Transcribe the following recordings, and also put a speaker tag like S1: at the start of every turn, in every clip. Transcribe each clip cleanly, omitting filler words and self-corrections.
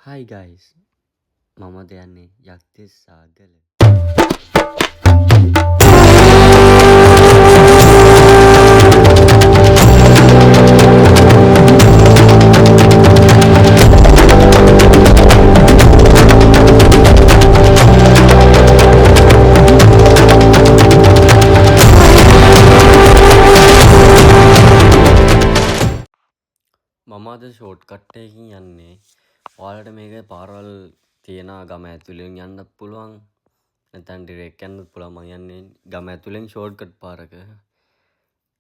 S1: Hi guys, මම දයන්නේ යක්තිස් සාගල. මම අද ෂෝට් කට් එකකින් යන්නේ. ඔයාලට මේක පාරවල් තියෙන ගම ඇතුලෙන් යන්න පුළුවන්. නැත්නම් ඩිරෙක්ට් යන්නත් පුළුවන්. මම යන්නේ ගම ඇතුලෙන් ෂෝට් කට් පාරක.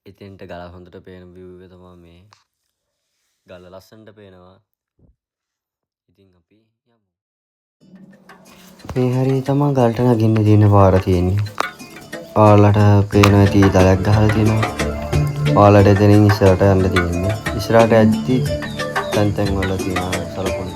S1: ඉතින්ට ගල හොඳට පේන view එක තමයි මේ. ගල ලස්සනට පේනවා. ඉතින් අපි යමු. මේ හරිය තමයි ගලට නගින්න තියෙන පාර තියෙන්නේ. ඔයාලට පේනවා ඇති තලයක් ගහලා තියෙනවා. ඔයාලට එතනින් ඉස්සරහට යන්න තියෙන්නේ. ඉස්සරහට ඇද්දි තැන් වල තියෙන සලකුණු.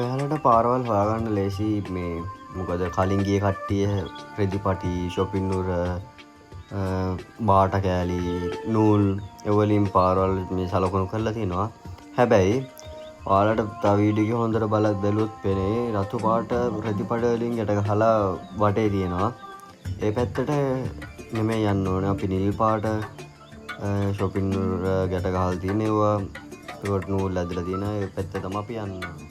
S1: ඔයාලට පාරවල් හොයාගන්න ලේසි මේ මොකද කලින් ගිය කට්ටිය රෙදිපටි shopping නුර බාට කෑලි නූල් එවලින් පාරවල් මේ සලකුණු කරලා තිනවා. හැබැයි ඔයාලට තව වීඩියෝ එක හොඳට බැලුවොත් පේන්නේ රතු පාට රෙදිපඩ වලින් යට ගහලා වටේ තියෙනවා. ඒ පැත්තට නෙමෙයි යන්න ඕනේ. අපි නිල් පාට shopping නුර ගැට ගහලා තියෙනවා. ඒකට නූල් ඇදලා තියෙන ඒ පැත්ත තමයි අපි යන්න ඕනේ.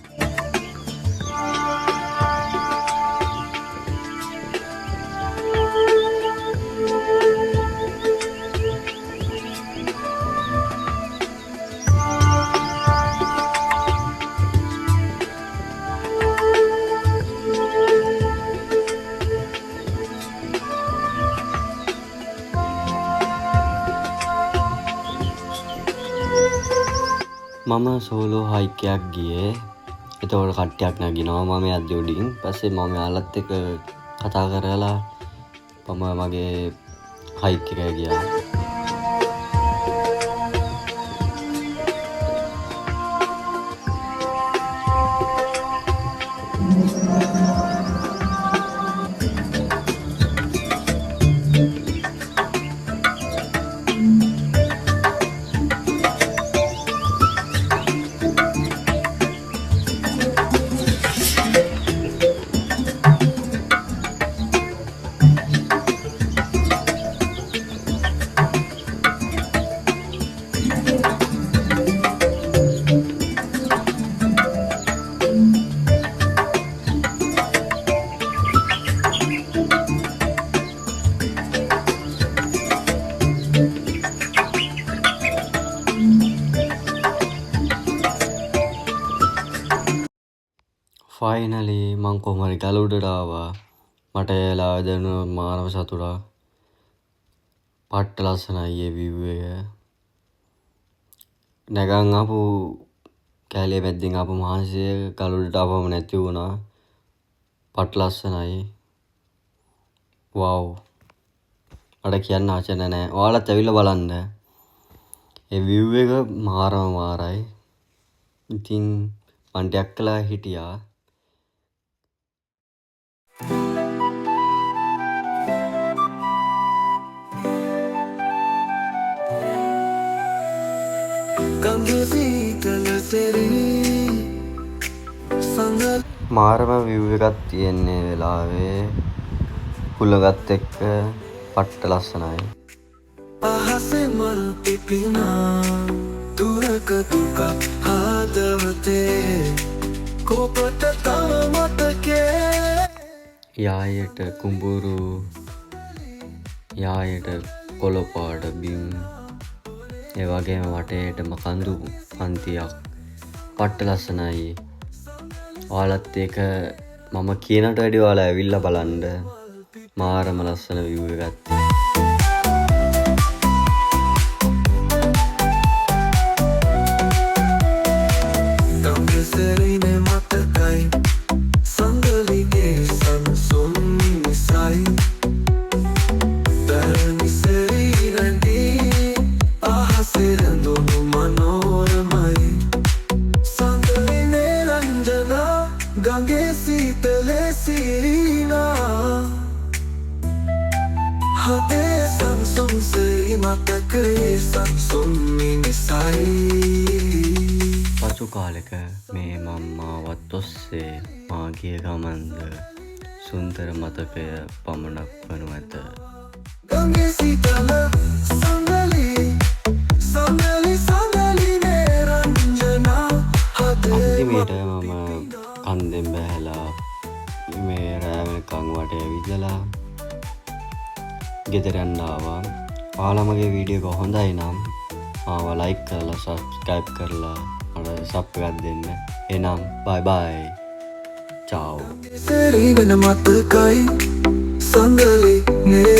S1: මම සෝලෝ හයික් එකක් ගියේ. එතකොට කට්ටියක් නගිනවා. මම යද්දි උඩින්. පස්සේ මම යාළුවත් එක්ක කතා කරලා මම මගේ හයික් එක ගියා. ෆයිනලි මං කොහොම හරි ගල උඩට ආවා. මට එලා දැනුණා මානව සතුටක්. පට්ට ලස්සනයි ඒ view එක. නැගන් ආපු කැලේ මැද්දෙන් ආපු මහන්සිය ගල උඩට ආවම නැති වුණා. පට්ට ලස්සනයි. වව්. මට කියන්න වචන නැහැ. ඔයාලත් ඇවිල්ලා බලන්න. ඒ view එක මාරයි. ඉතින් මං ටැග් කළා හිටියා. මාරම view එකක් තියෙන්නේ වෙලාවේ හුලගත් එක්ක පට්ට ලස්සනයි.
S2: අහසේ මල් පිපිනා දුරක දුක හදවතේ කොපට තව මතකේ
S1: යායට කුඹුරු යායට කොළපාට බිම් ඒ වගේම වටේටම කඳු පන්තියක් පට්ට ලස්සනයි. ඔයාලත් ඒක මම කියනට වැඩිය ඔයාලා ඇවිල්ලා බලන්න. මාරම ලස්සන view එකක්.
S2: Don't be silly, හදේ සංසුන් සෙයි මතකයේ සංසුන් මිනිසයි.
S1: පසු කාලෙක මේ මම්මාවත් ඔස්සේ මාගිය ගමන්ද සුන්දර මතකය පමණක් වනු ඇත.
S2: ගඟේ සීතල සඳලි සඳලි සඳලි නේ රංජනා හදේ
S1: අන්තිමේට මම කන්දෙන් බැහැලා මේ රෑ වෙනකන් වටේ විදලා ගෙදර යන්න ආවා. ඔයාලා මගේ වීඩියෝ එක හොඳයි නම් මාව ලයික් කරලා සබ්ස්ක්‍රයිබ් කරලා මට සබ් එකක් දෙන්න. එහෙනම් බයි බයි. චාව්.
S2: සෙරි වෙන මතකයි සඳලි නේ